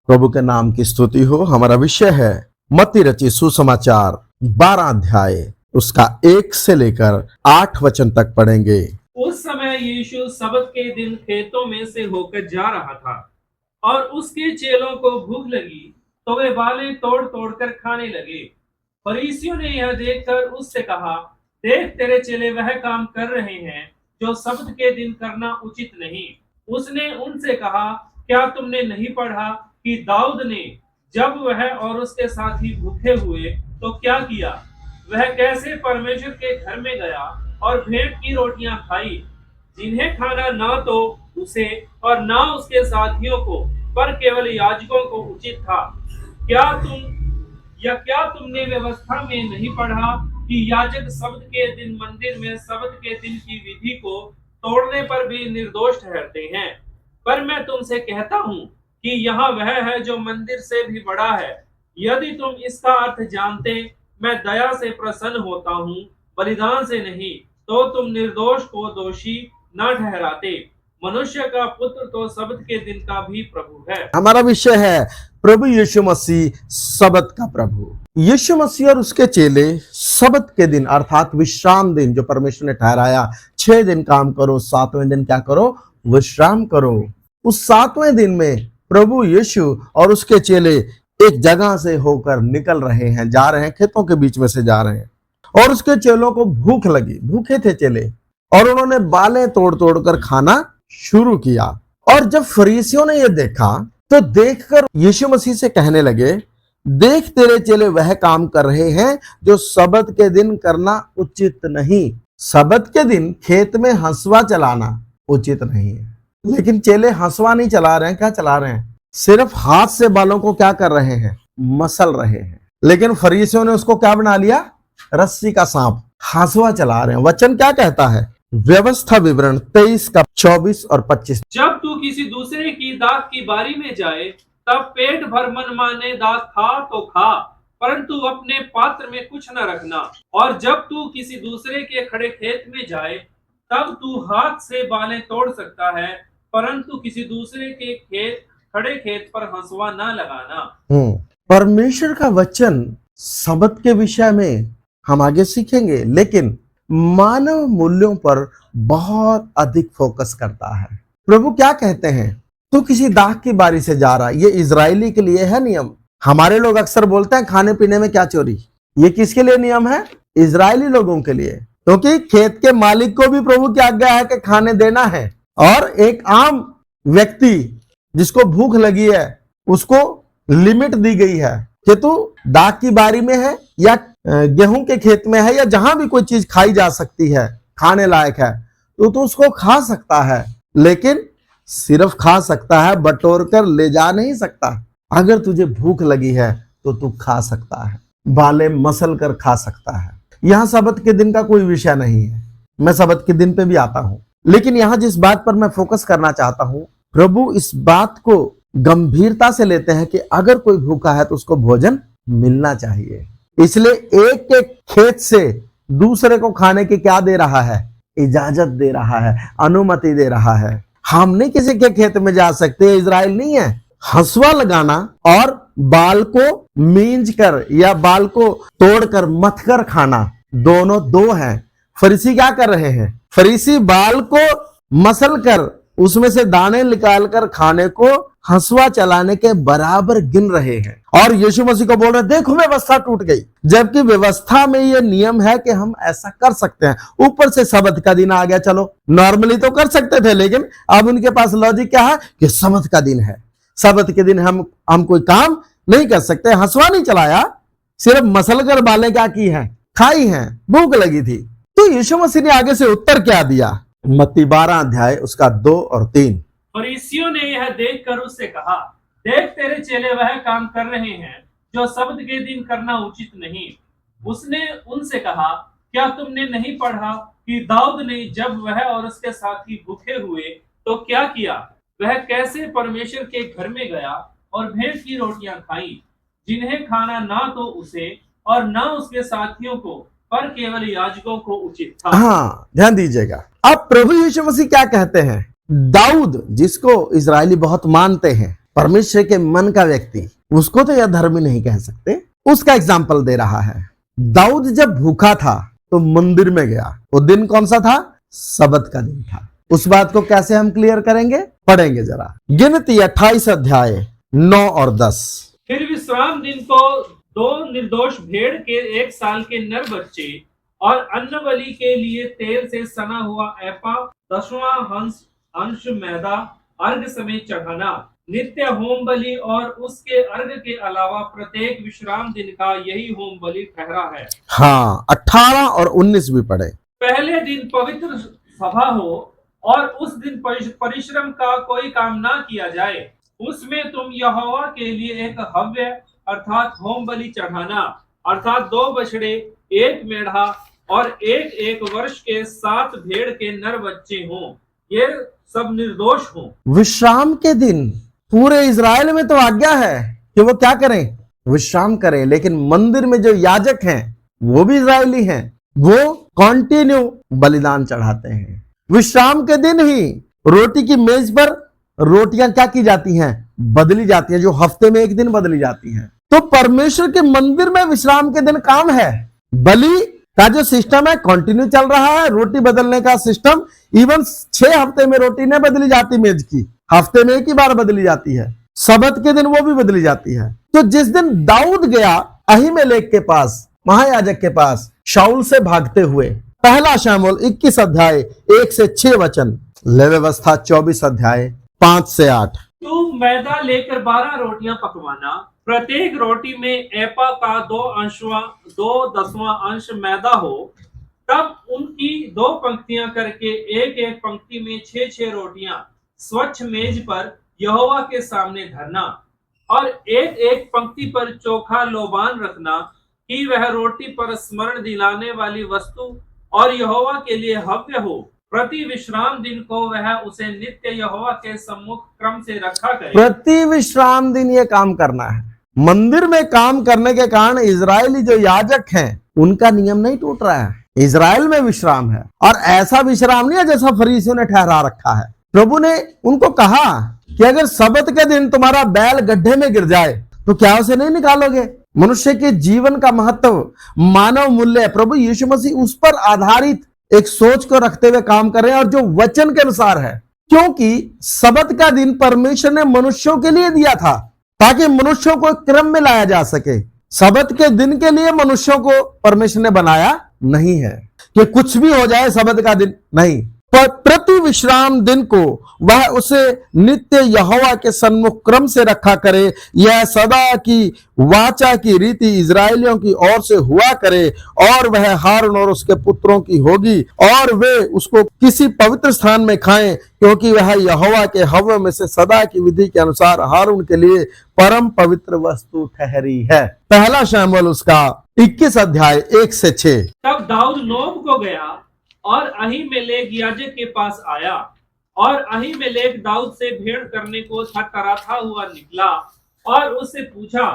प्रभु के नाम की स्तुति हो। हमारा विषय है मत्ती रचित सुसमाचार 12 अध्याय, उसका 1 से लेकर 8 वचन तक पढ़ेंगे। उस समय यीशु सबत के दिन खेतों में से होकर जा रहा था और उसके चेलों को भूख लगी तो वे बालें तोड़ तोड़ कर खाने लगे। फरीसियों ने यह देखकर उससे कहा, देख तेरे चेले वह काम कर रहे हैं जो सबत के दिन करना उचित नहीं। उसने उनसे कहा, क्या तुमने नहीं पढ़ा कि दाऊद ने जब वह और उसके साथी भूखे हुए तो क्या किया? वह कैसे परमेश्वर के घर में गया और भेंट की रोटियां खाई, जिन्हें खाना ना तो उसे और ना उसके साथियों को पर केवल याजकों को उचित था। क्या तुमने व्यवस्था में नहीं पढ़ा कि याजक सबत के दिन मंदिर में सबत के दिन की विधि को तोड़ने पर भी निर्दोष ठहरते हैं? पर मैं तुमसे कहता हूँ कि यहाँ वह है जो मंदिर से भी बड़ा है। यदि तुम इसका अर्थ जानते, मैं दया से प्रसन्न होता हूँ बलिदान से नहीं, तो तुम निर्दोष को दोषी न ठहराते। मनुष्य का पुत्र तो सबत के दिन का भी प्रभु है। हमारा विषय है प्रभु यीशु मसीह सबत का प्रभु। यीशु मसीह और उसके चेले सबत के दिन अर्थात विश्राम दिन जो परमेश्वर ने ठहराया, 6 दिन काम करो, 7वें दिन क्या करो? विश्राम करो। उस 7वें दिन में प्रभु यीशु और उसके चेले एक जगह से होकर निकल रहे हैं, जा रहे हैं, खेतों के बीच में से जा रहे हैं। और उसके चेलों को भूख लगी, भूखे थे चेले, और उन्होंने बालें तोड़ तोड़ कर खाना शुरू किया। और जब फरीसियों ने यह देखा तो देखकर यीशु मसीह से कहने लगे, देख तेरे चेले वह काम कर रहे हैं जो सबत के दिन करना उचित नहीं। सबत के दिन खेत में हंसुआ चलाना उचित नहीं है, लेकिन चेले हंसुआ नहीं चला रहे हैं। क्या चला रहे हैं? सिर्फ हाथ से बालों को क्या कर रहे हैं? मसल रहे हैं। लेकिन फरीसियों ने उसको क्या बना लिया? रस्सी का सांप, हंसुआ चला रहे हैं। वचन क्या कहता है? व्यवस्था विवरण 23 का 24 और 25। जब तू किसी दूसरे की दाख की बारी में जाए, तब पेट भर मनमाने दाख खा तो खा, परंतु अपने पात्र में कुछ न रखना। और जब तू किसी दूसरे के खड़े खेत में जाए, तब तू हाथ से बालें तोड़ सकता है, परंतु किसी दूसरे के खड़े खेत पर हंसुआ न लगाना। परमेश्वर का वचन सबत के विषय में हम आगे सीखेंगे, लेकिन मानव मूल्यों पर बहुत अधिक फोकस करता है। प्रभु क्या कहते हैं? तू किसी दाख की बारी से जा रहा है। ये इजरायली के लिए है नियम। हमारे लोग अक्सर बोलते हैं खाने पीने में क्या चोरी। ये किसके लिए नियम है? इजरायली लोगों के लिए, क्योंकि खेत के मालिक को भी प्रभु की आज्ञा है कि खाने देना है। और एक आम व्यक्ति जिसको भूख लगी है, उसको लिमिट दी गई है कि तू दाख की बारी में है या गेहूं के खेत में है या जहां भी कोई चीज खाई जा सकती है, खाने लायक है, तो तू उसको खा सकता है। लेकिन सिर्फ खा सकता है, बटोर कर ले जा नहीं सकता। अगर तुझे भूख लगी है तो तू खा सकता है, बाले मसल कर खा सकता है। यहां सबत के दिन का कोई विषय नहीं है। मैं सबत के दिन पे भी आता हूं, लेकिन यहां जिस बात पर मैं फोकस करना चाहता हूं, प्रभु इस बात को गंभीरता से लेते हैं कि अगर कोई भूखा है तो उसको भोजन मिलना चाहिए। इसलिए एक एक खेत से दूसरे को खाने की क्या दे रहा है? इजाजत दे रहा है, अनुमति दे रहा है। हम नहीं किसी के खेत में जा सकते, इजराइल नहीं है। हंसुआ लगाना और बाल को मींज कर या बाल को तोड़कर मथकर खाना, दोनों दो हैं। फरीसी क्या कर रहे हैं? फरीसी बाल को मसल कर उसमें से दाने निकालकर खाने को हंसुआ चलाने के बराबर गिन रहे हैं। और यीशु मसीह को बोल रहे हैं, देखो व्यवस्था टूट गई। जबकि व्यवस्था में ये नियम है कि हम ऐसा कर सकते हैं। ऊपर से सबत का दिन आ गया, चलो नॉर्मली तो कर सकते थे, लेकिन अब उनके पास लॉजिक क्या है कि सबत का दिन है, सबत के दिन हम कोई काम नहीं कर सकते। हंसुआ नहीं चलाया, सिर्फ मसलकर बालें क्या की हैं? खाई हैं, भूख लगी थी। तो यीशु मसीह ने आगे से उत्तर क्या दिया? मत्ती 12 अध्याय उसका 2 और 3। फरीसियों ने यह देखकर उससे कहा, देख तेरे चेले वह काम कर रहे हैं जो सबत के दिन करना उचित नहीं। उसने उनसे कहा, क्या तुमने नहीं पढ़ा कि दाऊद ने जब वह और उसके साथी भूखे हुए तो क्या किया? वह कैसे परमेश्वर के घर में गया और भेंट की रोटियां खाई, जिन्हें खाना ना तो उसे और ना उसके साथियों को पर केवल याजकों को उचित था। हाँ, ध्यान दीजिएगा। अब प्रभु यीशु मसीह क्या कहते हैं? दाऊद, जिसको इजरायली बहुत मानते हैं, परमेश्वर के मन का व्यक्ति, उसको तो यह धर्मी नहीं कह सकते। उसका एग्जाम्पल दे रहा है। दाऊद जब भूखा था तो मंदिर में गया। वो दिन कौन सा था? सब्त का दिन था। उस बात को कैसे हम क्लियर करेंगे? पढ़ेंगे जरा। गिनती 28 अध्याय 9 और 10। फिर विश्राम दिन को 2 निर्दोष भेड़ के 1 साल के नर बच्चे और अन्न बलि के लिए तेल से सना हुआ एपा 10वां अंश मैदा अर्घ समेत चढ़ाना। नित्य होम बलि और उसके अर्घ के अलावा प्रत्येक विश्राम दिन का यही होम बलि ठहरा है। हाँ, 18 और 19 भी पढ़े। पहले दिन पवित्र सभा हो और उस दिन परिश्रम का कोई काम ना किया जाए। उसमें तुम यहोवा के लिए एक हव्य अर्थात होम बलि चढ़ाना, अर्थात 2 बछड़े, 1 मेढ़ा और 1 वर्ष के 7 भेड़ के नर बच्चे हों, ये सब निर्दोष हों। विश्राम के दिन पूरे इजराइल में तो आज्ञा है कि वो क्या करें? विश्राम करें। लेकिन मंदिर में जो याजक हैं वो भी इजरायली हैं, वो कंटिन्यू बलिदान चढ़ाते हैं। विश्राम के दिन ही रोटी की मेज पर रोटियां क्या की जाती हैं? बदली जाती हैं, जो हफ्ते में एक दिन बदली जाती हैं। तो परमेश्वर के मंदिर में विश्राम के दिन काम है। बलि का जो सिस्टम है कंटिन्यू चल रहा है। रोटी बदलने का सिस्टम इवन 6 हफ्ते में रोटी नहीं बदली जाती मेज की, हफ्ते में एक ही बार बदली जाती है। सब्त के दिन वो भी बदली जाती है। तो जिस दिन दाऊद गया अहीमेलेक के पास, महायाजक के पास, शाऊल से भागते हुए, पहला शमूएल 21 अध्याय 1 से 6 वचन, ले व्यवस्था 24 अध्याय 5 से 8। तू मैदा लेकर 12 रोटियां पकवाना, प्रत्येक रोटी में एपा का 2/10वां अंश मैदा हो। तब उनकी 2 पंक्तियां करके एक पंक्ति में 6 रोटियां स्वच्छ मेज पर यहोवा के सामने धरना, और एक पंक्ति पर चोखा लोबान रखना कि वह रोटी पर स्मरण दिलाने वाली वस्तु और यहोवा के लिए हव्य हो। प्रति विश्राम दिन को वह उसे नित्य यहोवा के सम्मुख क्रम से रखा करे। प्रति विश्राम दिन ये काम करना है। मंदिर में काम करने के कारण इजरायली जो याजक हैं उनका नियम नहीं टूट रहा है। इजराइल में विश्राम है, और ऐसा विश्राम नहीं है जैसा फरीसियों ने ठहरा रखा है। प्रभु ने उनको कहा कि अगर सब्त के दिन तुम्हारा बैल गड्ढे में गिर जाए तो क्या उसे नहीं निकालोगे? मनुष्य के जीवन का महत्व, मानव मूल्य, प्रभु यीशु मसीह उस पर आधारित एक सोच को रखते हुए काम कर रहे हैं, और जो वचन के अनुसार है। क्योंकि सब्त का दिन परमेश्वर ने मनुष्यों के लिए दिया था ताकि मनुष्यों को क्रम में लाया जा सके। सब्त के दिन के लिए मनुष्यों को परमेश्वर ने बनाया नहीं है कि कुछ भी हो जाए सब्त का दिन, नहीं। पर प्रति विश्राम दिन को वह उसे नित्य यहोवा के सन्मुख क्रम से रखा करे। यह सदा की वाचा की रीति इजरायलियों की ओर से हुआ करे, और वह हारून और उसके पुत्रों की होगी, और वे उसको किसी पवित्र स्थान में खाएं, क्योंकि वह यहोवा के हव्य में से सदा की विधि के अनुसार हारून के लिए परम पवित्र वस्तु ठहरी है। पहला शमूएल उसका 21 अध्याय 1 से 6। तब दाऊद नोब को गया और अहीमेलेक याजक के पास आया, और अहीमेलेक दाऊद से भेंट करने को थरथराता हुआ निकला और उससे पूछा,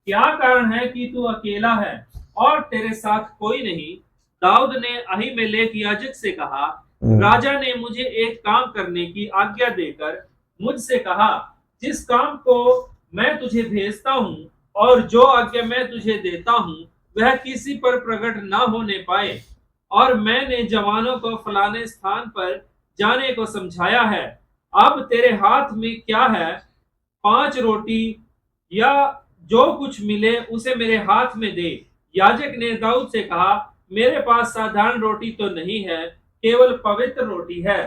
क्या कारण है कि तू अकेला है और तेरे साथ कोई नहीं? दाऊद ने अहीमेलेक याजक से कहा, राजा ने मुझे एक काम करने की आज्ञा देकर मुझसे कहा, जिस काम को मैं तुझे भेजता हूँ और जो आज्ञा मैं तुझे देता हूँ वह किसी पर प्रकट न होने पाए। और मैंने जवानों को फलाने स्थान पर जाने को समझाया है। अब तेरे हाथ में क्या है? 5 रोटी या जो कुछ मिले उसे मेरे हाथ में दे। याजक ने दाऊद से कहा, मेरे पास साधारण रोटी तो नहीं है, केवल पवित्र रोटी है।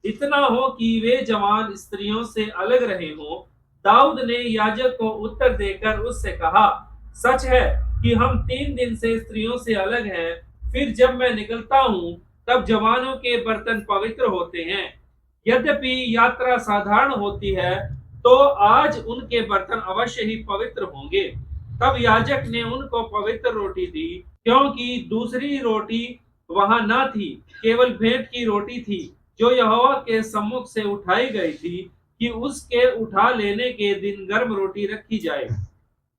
इतना हो कि वे जवान स्त्रियों से अलग रहे हों। दाऊद ने याजक को उत्तर देकर उससे कहा, सच है कि हम 3 दिन से स्त्रियों से अलग हैं। फिर जब मैं निकलता हूँ तब जवानों के बर्तन पवित्र होते हैं। यद्यपि यात्रा साधारण होती है तो आज उनके बर्तन अवश्य ही पवित्र होंगे। तब याजक ने उनको पवित्र रोटी दी, क्योंकि दूसरी रोटी वहां न थी, केवल भेंट की रोटी थी जो यहोवा के सम्मुख से उठाई गई थी कि उसके उठा लेने के दिन गर्म रोटी रखी जाए।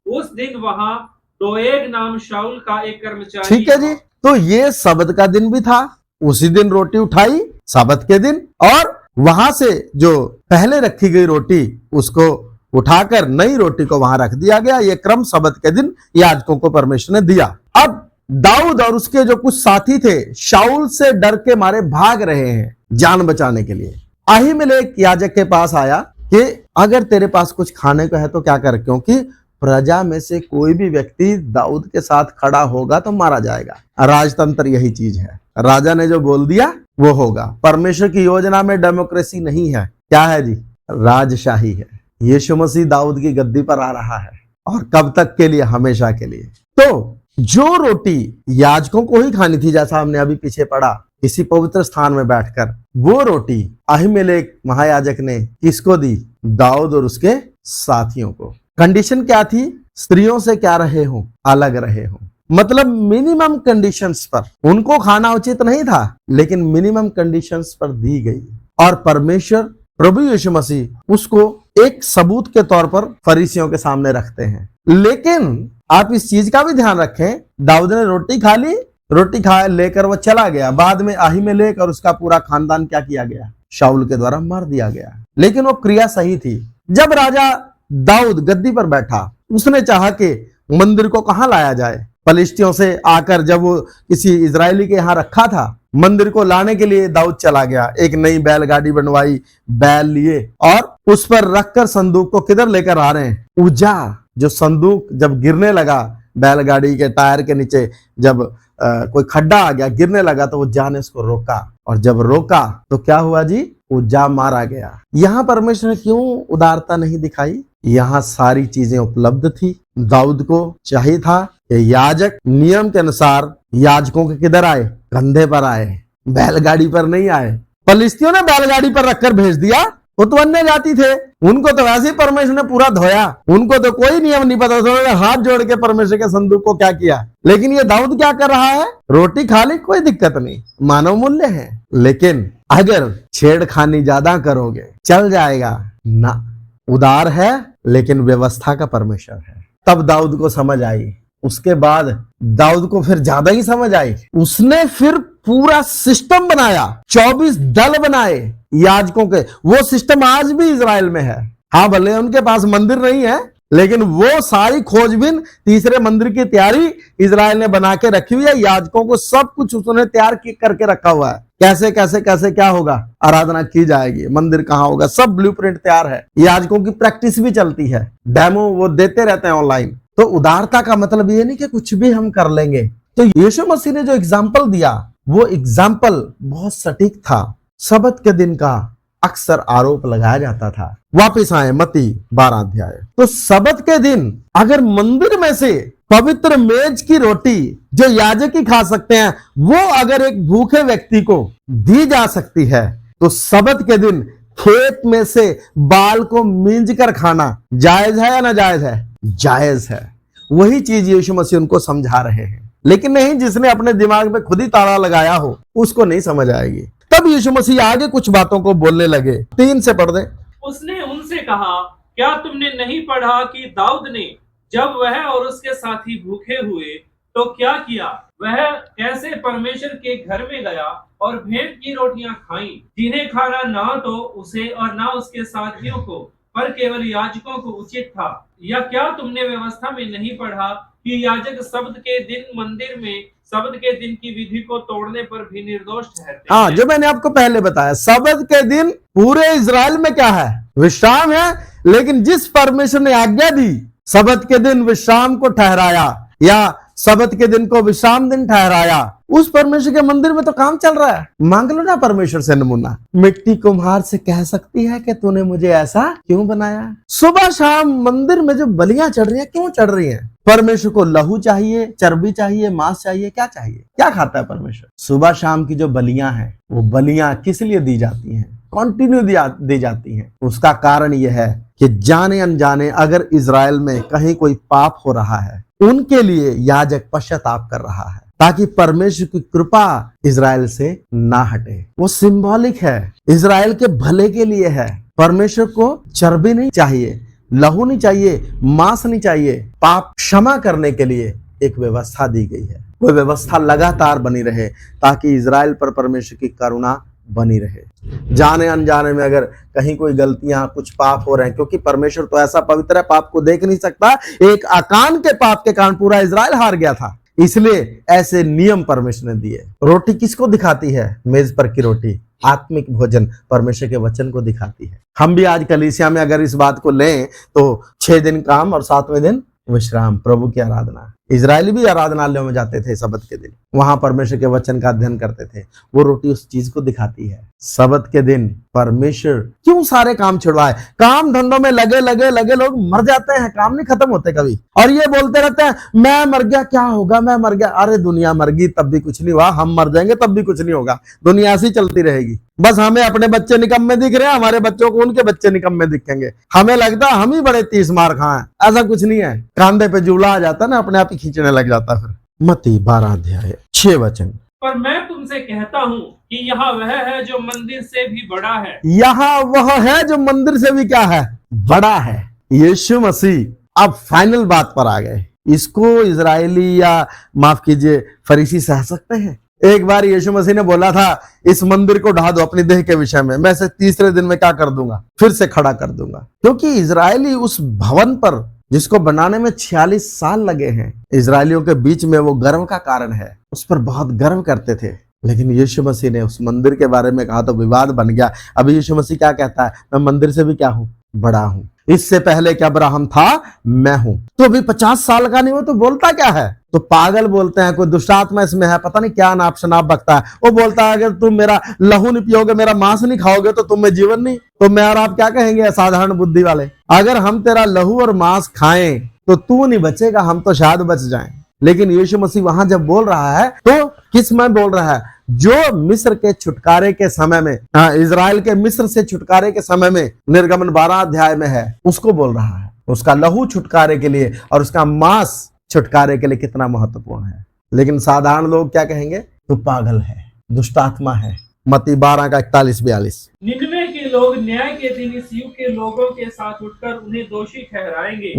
उस दिन वहां दोएग नाम शाऊल का एक कर्मचारी, ठीक है जी। तो ये सब्त का दिन भी था, उसी दिन रोटी उठाई सब्त के दिन, और वहां से जो पहले रखी गई रोटी उसको उठाकर नई रोटी को वहां रख दिया गया। ये क्रम सबत के दिन याजकों को परमेश्वर ने दिया। अब दाऊद और उसके जो कुछ साथी थे शाऊल से डर के मारे भाग रहे हैं जान बचाने के लिए। अहीमेलेक याजक के पास आया कि अगर तेरे पास कुछ खाने को है तो क्या कर, क्योंकि प्रजा में से कोई भी व्यक्ति दाऊद के साथ खड़ा होगा तो मारा जाएगा। राजतंत्र यही चीज है, राजा ने जो बोल दिया वो होगा। परमेश्वर की योजना में डेमोक्रेसी नहीं है, क्या है जी, राजशाही है। यीशु मसीह दाऊद की गद्दी पर आ रहा है और कब तक के लिए, हमेशा के लिए। तो जो रोटी याजकों को ही खानी थी, जैसा हमने अभी पीछे पढ़ा, किसी पवित्र स्थान में बैठकर, वो रोटी अहीमेलेक महायाजक ने किसको दी? दाऊद और उसके साथियों को। कंडीशन क्या थी? स्त्रियों से क्या रहे हो, अलग रहे हो। मतलब मिनिमम कंडीशंस पर। उनको खाना उचित नहीं था लेकिन मिनिमम कंडीशंस पर दी गई। और परमेश्वर प्रभु यीशु मसीह उसको एक सबूत के तौर पर फरीसियों के सामने रखते हैं। लेकिन आप इस चीज का भी ध्यान रखें, दाऊद ने रोटी खा ली, रोटी खा लेकर वो चला गया। बाद में अहीमेलेक और उसका पूरा खानदान क्या किया गया? शाऊल के द्वारा मार दिया गया। लेकिन वो क्रिया सही थी। जब राजा दाऊद गद्दी पर बैठा, उसने चाहा कि मंदिर को कहां लाया जाए। फलिस्तियों से आकर जब वो किसी इजरायली के यहाँ रखा था, मंदिर को लाने के लिए दाऊद चला गया। एक नई बैलगाड़ी बनवाई, बैल लिए और उस पर रखकर संदूक को किधर लेकर आ रहे हैं? उज्जा। जो संदूक जब गिरने लगा, बैलगाड़ी के टायर के नीचे जब कोई खड्डा आ गया, गिरने लगा, तो उज्जा ने उसको रोका। और जब रोका तो क्या हुआ जी? उज्जा मारा गया। यहाँ परमेश्वर ने क्यों उदारता नहीं दिखाई? यहाँ सारी चीजें उपलब्ध थी। दाऊद को चाहिए था कि याजक नियम के अनुसार याजकों के किधर आए? कंधे पर आए, बैलगाड़ी पर नहीं आए। फलिस्तियों ने बैलगाड़ी पर रखकर भेज दिया। वो तो अन्य जाति थे, उनको तो वैसे ही परमेश्वर ने पूरा धोया, उनको तो कोई नियम नहीं पता। उन्होंने हाथ जोड़ के परमेश्वर के संदूक को क्या किया। लेकिन ये दाऊद क्या कर रहा है? रोटी खा ली, कोई दिक्कत नहीं, मानव मूल्य है। लेकिन अगर छेड़खानी ज्यादा करोगे चल जाएगा ना। उदार है लेकिन व्यवस्था का परमेश्वर है। तब दाऊद को समझ आई। उसके बाद दाऊद को फिर ज्यादा ही समझ आई। उसने फिर पूरा सिस्टम बनाया, 24 दल बनाए याजकों के। वो सिस्टम आज भी इजराइल में है। हाँ, भले उनके पास मंदिर नहीं है लेकिन वो सारी खोजबीन, तीसरे मंदिर की तैयारी इजराइल ने बना के रखी हुई है। याजकों को सब कुछ उसने तैयार करके रखा हुआ है। कैसे कैसे कैसे क्या होगा, आराधना की जाएगी, मंदिर कहाँ होगा, सब ब्लूप्रिंट तैयार है। याजकों की प्रैक्टिस भी चलती है, डेमो वो देते रहते हैं ऑनलाइन। तो उदारता का मतलब ये नहीं कि कुछ भी हम कर लेंगे। तो यीशु मसीह ने जो एग्जाम्पल दिया वो एग्जाम्पल बहुत सटीक था। सबत के दिन का अक्सर आरोप लगाया जाता था। वापिस आए मत्ती 12 अध्याय। तो सबत के दिन अगर मंदिर में से पवित्र मेज की रोटी जो याजक ही खा सकते हैं, वो अगर एक भूखे व्यक्ति को दी जा सकती है, तो सबत के दिन खेत में से बाल को मींज कर खाना जायज है या ना जायज है? जायज है। वही चीज यीशु मसीह उनको समझा रहे हैं। लेकिन नहीं, जिसने अपने दिमाग में खुद ही ताला लगाया हो उसको नहीं समझ आएगी। तब यीशु मसीह आगे कुछ बातों को बोलने लगे। 3 से पढ़ दे। उसने उनसे कहा, क्या तुमने नहीं पढ़ा कि दाऊद ने जब वह और उसके साथी भूखे हुए तो क्या किया? वह कैसे परमेश्वर के घर में गया और भेंट की रोटियां खाईं, जिन्हें खाना ना तो उसे और ना उसके साथियों को, पर केवल याजकों को उचित था। या क्या तुमने व्यवस्था में नहीं पढ़ा कि याजक शब्द के दिन मंदिर में शब्द के दिन की विधि को तोड़ने पर भी निर्दोष ठहरते हैं? जो मैंने आपको पहले बताया, शब्द के दिन पूरे इजराइल में क्या है? विश्राम है। लेकिन जिस परमेश्वर ने आज्ञा दी, शब्द के दिन विश्राम को ठहराया या शब्द के दिन को विश्राम दिन ठहराया, उस परमेश्वर के मंदिर में तो काम चल रहा है। मांग लो ना परमेश्वर से नमूना। मिट्टी कुम्हार से कह सकती है कि तूने मुझे ऐसा क्यों बनाया? सुबह शाम मंदिर में जो बलियां चढ़ रही है, क्यों चढ़ रही हैं? परमेश्वर को लहू चाहिए, चर्बी चाहिए, मांस चाहिए, क्या चाहिए? क्या खाता है परमेश्वर? सुबह शाम की जो बलियां हैं, वो बलियां किस लिए दी जाती हैं? कंटिन्यू दी जाती हैं। उसका कारण यह है कि जाने अनजाने अगर इजराइल में कहीं कोई पाप हो रहा है, उनके लिए याजक पश्चाताप कर रहा है, ताकि परमेश्वर की कृपा इजराइल से ना हटे। वो सिंबॉलिक है, इजराइल के भले के लिए है। परमेश्वर को चर्बी नहीं चाहिए, लहू नहीं चाहिए, मांस नहीं चाहिए। पाप क्षमा करने के लिए एक व्यवस्था दी गई है। वो व्यवस्था लगातार बनी रहे ताकि इजराइल पर परमेश्वर की करुणा बनी रहे। जाने अनजाने में अगर कहीं कोई गलतियां, कुछ पाप हो रहे हैं, क्योंकि परमेश्वर तो ऐसा पवित्र है, पाप को देख नहीं सकता। एक आकान के पाप के कारण पूरा इजराइल हार गया था, इसलिए ऐसे नियम परमेश्वर ने दिए। रोटी किसको दिखाती है? मेज पर की रोटी आत्मिक भोजन परमेश्वर के वचन को दिखाती है। हम भी आज कलीसिया में अगर इस बात को लें तो 6 दिन काम और 7वें दिन विश्राम, प्रभु की आराधना। इजरायली भी आराधनालयों में जाते थे सबत के दिन, वहां परमेश्वर के वचन का अध्ययन करते थे। वो रोटी उस चीज को दिखाती है। सबत के दिन परमेश्वर क्यों सारे काम छुड़वाए? काम धंधों में लगे लगे लगे लोग मर जाते हैं, काम नहीं खत्म होते कभी, और ये बोलते रहते हैं मैं मर गया, क्या होगा, मैं मर गया। अरे दुनिया मर गई तब भी कुछ नहीं हुआ, हम मर जाएंगे तब भी कुछ नहीं होगा। दुनिया ऐसी चलती रहेगी। बस हमें अपने बच्चे निकम्मे दिख रहे हैं, हमारे बच्चों को उनके बच्चे निकम्मे दिखेंगे। हमें लगता है हम ही बड़े 30 मार खाए, ऐसा कुछ नहीं है। कांधे पे जूला आ जाता है ना, अपने आप ही खींचने लग जाता है। फिर मत्ती 12 अध्याय 6 वचन, पर मैं तुमसे कहता हूँ कि यहाँ वह है जो मंदिर से भी बड़ा है। यहाँ वह है जो मंदिर से भी क्या है? बड़ा है। यीशु मसीह अब फाइनल बात पर आ गए। इसको इजरायली या माफ कीजिए फरीसी सह सकते हैं? एक बार यीशु मसीह ने बोला था इस मंदिर को ढा दो अपनी देह के विषय में, मैं इसे तीसरे दिन में क्या कर दूंगा, फिर से खड़ा कर दूंगा। क्योंकि इजरायली उस भवन पर जिसको बनाने में 46 साल लगे हैं, इजरायलियों के बीच में वो गर्व का कारण है, उस पर बहुत गर्व करते थे। लेकिन यीशु मसीह ने उस मंदिर के बारे में कहा तो विवाद बन गया। अभी यीशु मसीह क्या कहता है? मैं मंदिर से भी क्या हूं? बड़ा हूं। इससे पहले क्या अब्राहम था, मैं हूं। तो अभी 50 साल का नहीं हो तो बोलता क्या है? तो पागल बोलते हैं, कोई दुष्टात्मा इसमें है, पता नहीं क्या नाप शनाप बकता है। वो बोलता है अगर तुम मेरा लहू नहीं पियोगे, मेरा मांस नहीं खाओगे तो तुम में जीवन नहीं। तो मैं और आप क्या कहेंगे असाधारण बुद्धि वाले? अगर हम तेरा लहू और मांस खाएं तो तू नहीं बचेगा, हम तो शायद बच जाएं। लेकिन यीशु मसीह वहां जब बोल रहा है तो किस में बोल रहा है? जो मिस्र के छुटकारे के समय में, इजराइल के मिस्र से छुटकारे के समय में निर्गमन 12 अध्याय में है, उसको बोल रहा है। उसका लहू छुटकारे के लिए और उसका मांस छुटकारे के लिए कितना महत्वपूर्ण है। लेकिन साधारण लोग क्या कहेंगे? तू पागल है, दुष्टात्मा है। मत्ती 12 का 41-42। निनवे के लोग न्याय के दिन इस युग के लोगों के साथ उठकर उन्हें दोषी ठहराएंगे,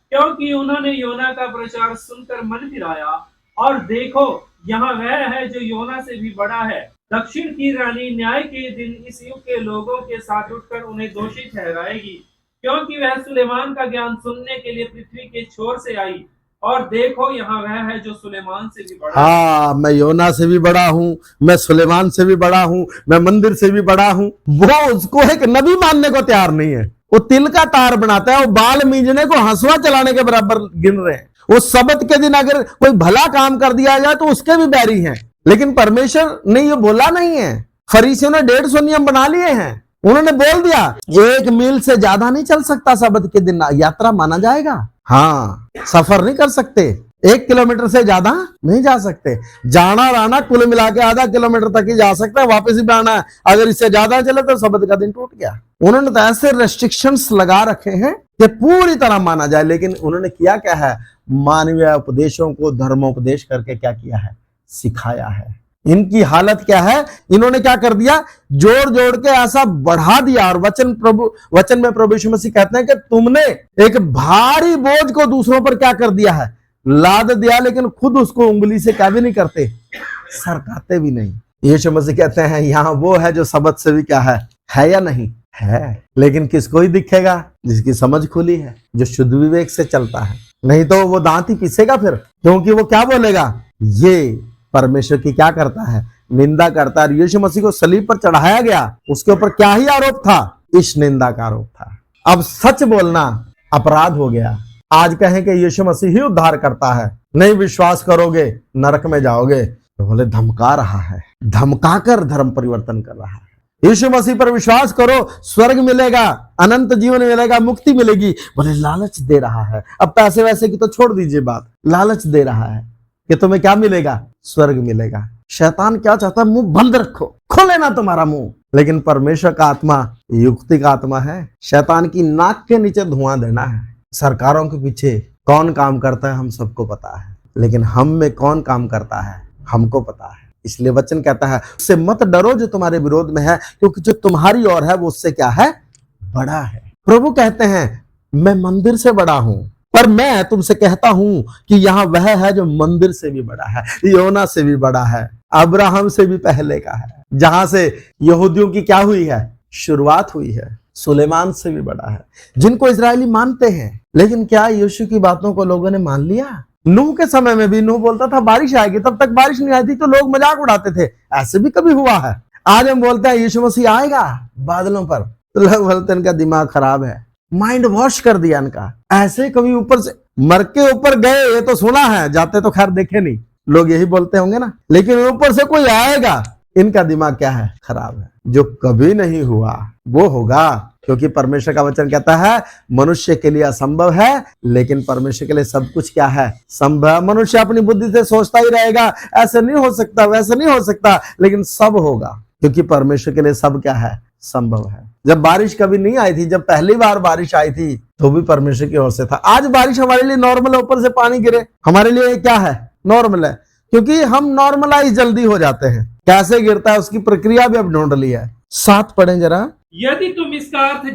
क्योंकि उन्होंने योना का प्रचार सुनकर मन फिराया। और देखो यहाँ वह है जो योना से भी बड़ा है। दक्षिण की रानी न्याय के दिन इस युग के लोगों के साथ उठकर उन्हें दोषी ठहराएगी, क्योंकि वह सुलेमान का ज्ञान सुनने के लिए पृथ्वी के छोर से आई। और देखो यहाँ वह है जो सुलेमान से भी बड़ा है। हाँ, मैं योना से भी बड़ा हूँ, मैं सुलेमान से भी बड़ा हूँ, मैं मंदिर से भी बड़ा हूँ। वो उसको एक नबी मानने को तैयार नहीं है। वो तिल का तार बनाता है, वो बाल मींजने को हंसुआ चलाने के बराबर गिन रहे हैं। वो सबत के दिन अगर कोई भला काम कर दिया जाए तो उसके भी बैरी हैं। लेकिन परमेश्वर ने ये बोला नहीं है। फरीसियों ने 150 नियम बना लिए हैं। उन्होंने बोल दिया 1 मील से ज्यादा नहीं चल सकता, सबत के दिन यात्रा माना जाएगा। हाँ, सफर नहीं कर सकते, 1 किलोमीटर से ज्यादा नहीं जा सकते। जाना रहना कुल मिला के आधा किलोमीटर तक ही जा सकता है, वापस भी आना है। अगर इससे ज्यादा चले तो सबत का दिन टूट गया। उन्होंने तो ऐसे रेस्ट्रिक्शंस लगा रखे हैं कि पूरी तरह माना जाए। लेकिन उन्होंने किया क्या है? मानवीय उपदेशों को धर्मोपदेश करके क्या किया है? सिखाया है। इनकी हालत क्या है? इन्होंने क्या कर दिया? जोड़ जोड़ के ऐसा बढ़ा दिया। और वचन में प्रभु यीशु मसीह कहते हैं कि तुमने एक भारी बोझ को दूसरों पर क्या कर दिया है? लाद दिया, लेकिन खुद उसको उंगली से क्या भी नहीं करते, सरकाते भी नहीं। यीशु मसीह कहते हैं यहाँ वो है जो सबत से भी क्या है या नहीं है। लेकिन किसको ही दिखेगा? जिसकी समझ खुली है, जो शुद्ध विवेक से चलता है। नहीं तो वो दांत ही पीसेगा फिर, क्योंकि वो क्या बोलेगा? ये परमेश्वर की क्या करता है? निंदा करता है। यीशु मसीह को सलीब पर चढ़ाया गया, उसके ऊपर क्या ही आरोप था? इस निंदा का आरोप था। अब सच बोलना अपराध हो गया। आज कहें कि यीशु मसीह ही उद्धार करता है, नहीं विश्वास करोगे नरक में जाओगे, तो बोले धमका रहा है, धमका कर धर्म परिवर्तन कर रहा है। यीशु मसीह पर विश्वास करो, स्वर्ग मिलेगा, अनंत जीवन मिलेगा, मुक्ति मिलेगी, बोले लालच दे रहा है। अब पैसे वैसे की तो छोड़ दीजिए बात, लालच दे रहा है कि तुम्हें क्या मिलेगा? स्वर्ग मिलेगा। शैतान क्या चाहता है? मुंह बंद रखो, खोले ना तुम्हारा मुंह। लेकिन परमेश्वर का आत्मा युक्ति का आत्मा है। शैतान की नाक के नीचे धुआं देना है। सरकारों के पीछे कौन काम करता है हम सबको पता है, लेकिन हम में कौन काम करता है हमको पता है। इसलिए वचन कहता है उससे मत डरो जो तुम्हारे विरोध में है, क्योंकि जो तुम्हारी ओर है वो उससे क्या है? बड़ा है। प्रभु कहते हैं मैं मंदिर से बड़ा हूं, पर मैं तुमसे कहता हूं कि यहाँ वह है जो मंदिर से भी बड़ा है, योना से भी बड़ा है। अब्राहम से भी पहले का है, जहां से यहूदियों की क्या हुई है, शुरुआत हुई है। सुलेमान से भी बड़ा है, जिनको इजरायली मानते हैं। लेकिन क्या यीशु की बातों को लोगों ने मान लिया? नूह के समय में भी नूह बोलता था बारिश आएगी, तब तक बारिश नहीं आई थी तो लोग मजाक उड़ाते थे। ऐसे भी कभी हुआ है? आज हम बोलते हैं यीशु मसीह आएगा बादलों पर, तो लोग बोलते हैं इनका दिमाग खराब है, माइंड वॉश कर दिया इनका। ऐसे कभी ऊपर से मर के ऊपर गए ये तो सुना है, जाते तो खैर देखे नहीं, लोग यही बोलते होंगे ना। लेकिन ऊपर से कोई आएगा, इनका दिमाग क्या है, खराब है। जो कभी नहीं हुआ वो होगा, क्योंकि परमेश्वर का वचन कहता है मनुष्य के लिए असंभव है, लेकिन परमेश्वर के लिए सब कुछ क्या है, संभव। मनुष्य अपनी बुद्धि से सोचता ही रहेगा ऐसे नहीं हो सकता, वैसे नहीं हो सकता, लेकिन सब होगा, क्योंकि परमेश्वर के लिए सब क्या है, संभव है। जब बारिश कभी नहीं आई थी, जब पहली बार बारिश आई थी, तो भी परमेश्वर की ओर से था। आज बारिश हमारे लिए नॉर्मल है, ऊपर से पानी गिरे हमारे लिए क्या है, नॉर्मल है, क्योंकि हम नॉर्मलाइज जल्दी हो जाते हैं। कैसे गिरता है उसकी प्रक्रिया भी अब ढूंढ ली है। 7 पढ़ें जरा। यदि तुम इसका अर्थ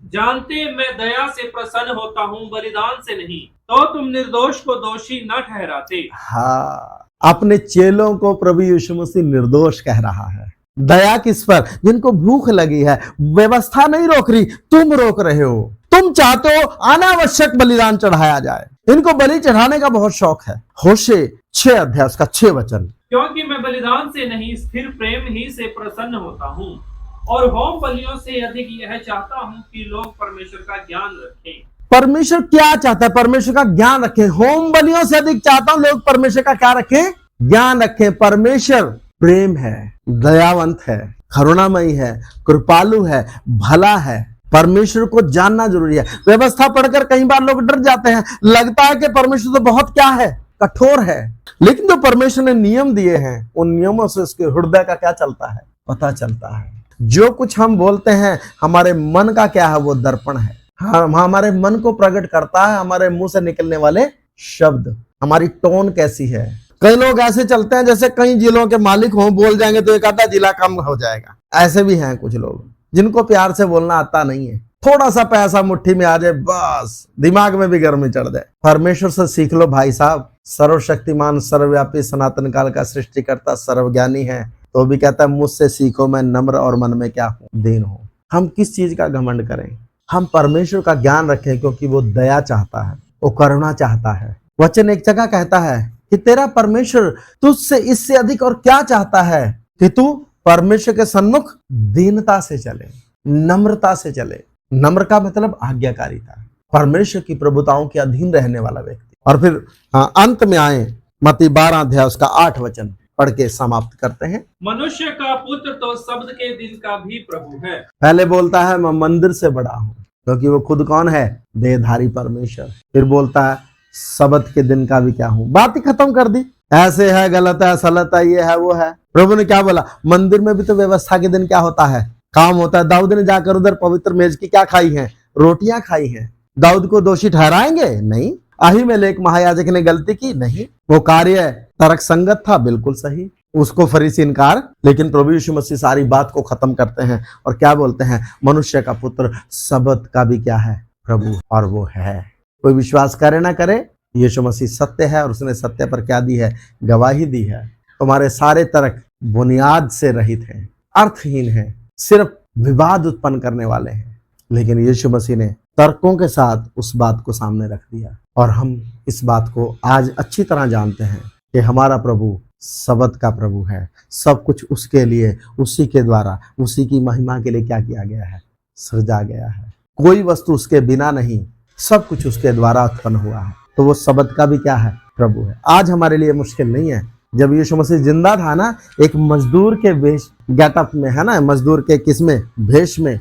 जानते मैं दया से प्रसन्न होता हूँ बलिदान से नहीं, तो तुम निर्दोष को दोषी न ठहराते। हाँ, अपने चेलों को प्रभु यीशु मसीह निर्दोष कह रहा है। दया किस पर? जिनको भूख लगी है, व्यवस्था नहीं रोक रही, तुम रोक रहे हो। तुम चाहते हो अनावश्यक बलिदान चढ़ाया जाए, इनको बलि चढ़ाने का बहुत शौक है। होशे 6 अध्याय उसका 6 वचन। क्योंकि मैं बलिदान से नहीं स्थिर प्रेम ही से प्रसन्न होता हूँ, और होम बलियों से अधिक यह चाहता हूँ कि लोग परमेश्वर का ज्ञान रखें। परमेश्वर क्या चाहता है? परमेश्वर का ज्ञान रखें। होम बलियों से अधिक चाहता हूं लोग परमेश्वर का क्या रखें, ज्ञान रखें। परमेश्वर प्रेम है, दयावंत है, करुणामयी है, कृपालु है, भला है। परमेश्वर को जानना जरूरी है। व्यवस्था पढ़कर कई बार लोग डर जाते हैं, लगता है कि परमेश्वर तो बहुत क्या है, कठोर है। लेकिन जो परमेश्वर ने नियम दिए हैं, उन नियमों से उसके हृदय का क्या चलता है, पता चलता है। जो कुछ हम बोलते हैं हमारे मन का क्या है, वो दर्पण है। हमारे मन को प्रकट करता है हमारे मुंह से निकलने वाले शब्द, हमारी टोन कैसी है। कई लोग ऐसे चलते हैं जैसे कई जिलों के मालिक हों, बोल जाएंगे तो एक आधा जिला कम हो जाएगा। ऐसे भी हैं कुछ लोग जिनको प्यार से बोलना आता नहीं है। थोड़ा सा पैसा मुट्ठी में आ जाए बस दिमाग में भी गर्मी चढ़ जाए। परमेश्वर से सीख लो भाई साहब। सर्वशक्तिमान, सर्वव्यापी, सनातन काल का सृष्टिकर्ता, सर्वज्ञानी है, तो भी कहता है मुझसे सीखो मैं नम्र और मन में क्या हूं, दीन हूं। हम किस चीज का घमंड करें? हम परमेश्वर का ज्ञान रखें, क्योंकि वो दया चाहता है, वो करुणा चाहता है। वचन एक जगह कहता है कि तेरा परमेश्वर तुझसे इससे अधिक और क्या चाहता है कि तू परमेश्वर के सन्मुख दीनता से चले, नम्रता से चले। नम्र का मतलब आज्ञाकारिता, परमेश्वर की प्रभुताओं के अधीन रहने वाला व्यक्ति। और फिर अंत में आए मत्ती 12 अध्याय उसका 8 वचन पढ़ के समाप्त करते हैं। मनुष्य का पुत्र तो शब्द के दिन का भी प्रभु है। पहले बोलता है मैं मंदिर से बड़ा हूं, क्योंकि वो खुद कौन है, देहधारी परमेश्वर। फिर बोलता है शब्द के दिन का भी क्या हूं। बात ही खत्म कर दी, ऐसे है, गलत है, सलत है, ये है, वो है। प्रभु ने क्या बोला? मंदिर में भी तो व्यवस्था के दिन क्या होता है, काम होता है। दाऊद ने जाकर उधर पवित्र मेज की क्या खाई है, रोटियां खाई हैं। दाऊद को दोषी ठहराएंगे? नहीं। अहीमेलेक महायाजक ने गलती की? नहीं। वो कार्य तर्क संगत था, बिल्कुल सही, उसको फरीसी इनकार। लेकिन प्रभु यीशु मसीह सारी बात को खत्म करते हैं और क्या बोलते हैं? मनुष्य का पुत्र शब्द का भी क्या है, प्रभु, और वो है। कोई विश्वास करे ना करे, यीशु मसीह सत्य है और उसने सत्य पर क्या दी है, गवाही दी है। तुम्हारे सारे तर्क बुनियाद से रहित हैं, अर्थहीन हैं, सिर्फ विवाद उत्पन्न करने वाले हैं। लेकिन यीशु मसीह ने तर्कों के साथ उस बात को सामने रख दिया, और हम इस बात को आज अच्छी तरह जानते हैं कि हमारा प्रभु शब्द का प्रभु है। सब कुछ उसके लिए, उसी के द्वारा, उसी की महिमा के लिए क्या किया गया है, सृजा गया है। कोई वस्तु उसके बिना नहीं, सब कुछ उसके द्वारा उत्पन्न हुआ है। तो वो शब्द का भी क्या है, प्रभु है। आज हमारे लिए मुश्किल नहीं है। जब यीशु मसीह जिंदा था ना, एक मजदूर के वेश गेटअप में, है ना, मजदूर के किसमें, भेष में,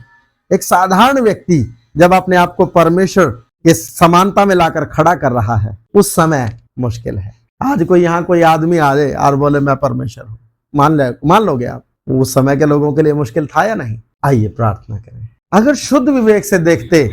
एक साधारण व्यक्ति जब अपने आप को परमेश्वर के समानता में लाकर खड़ा कर रहा है, उस समय मुश्किल है। आज कोई यहाँ कोई आदमी आ जाए और बोले मैं परमेश्वर हूँ, मान लोगे आप? उस समय के लोगों के लिए मुश्किल था या नहीं? आइए प्रार्थना करें। अगर शुद्ध विवेक से देखते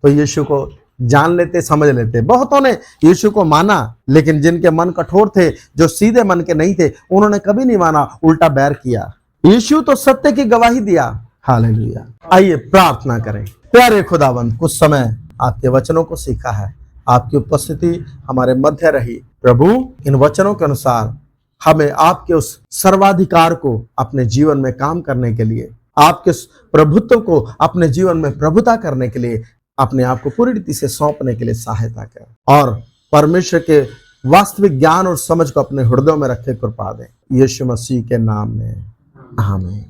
तो यीशु को जान लेते, समझ लेते। बहुतों ने यीशु को माना, लेकिन जिनके मन कठोर थे, जो सीधे मन के नहीं थे, उन्होंने कभी नहीं माना, उल्टा बैर किया। यीशु तो सत्य की गवाही दिया। हालेलुया। आइए प्रार्थना करें। प्यारे खुदावंद, कुछ समय आपके वचनों को सीखा है, आपकी उपस्थिति हमारे मध्य रही। प्रभु, इन वचनों के अनुसार हमें आपके उस सर्वाधिकार को अपने जीवन में काम करने के लिए, आपके उस प्रभुत्व को अपने जीवन में प्रभुता करने के लिए अपने आप को पूरी रीति से सौंपने के लिए सहायता कर, और परमेश्वर के वास्तविक ज्ञान और समझ को अपने हृदयों में रखे कृपा दें। यीशु मसीह के नाम में आमीन।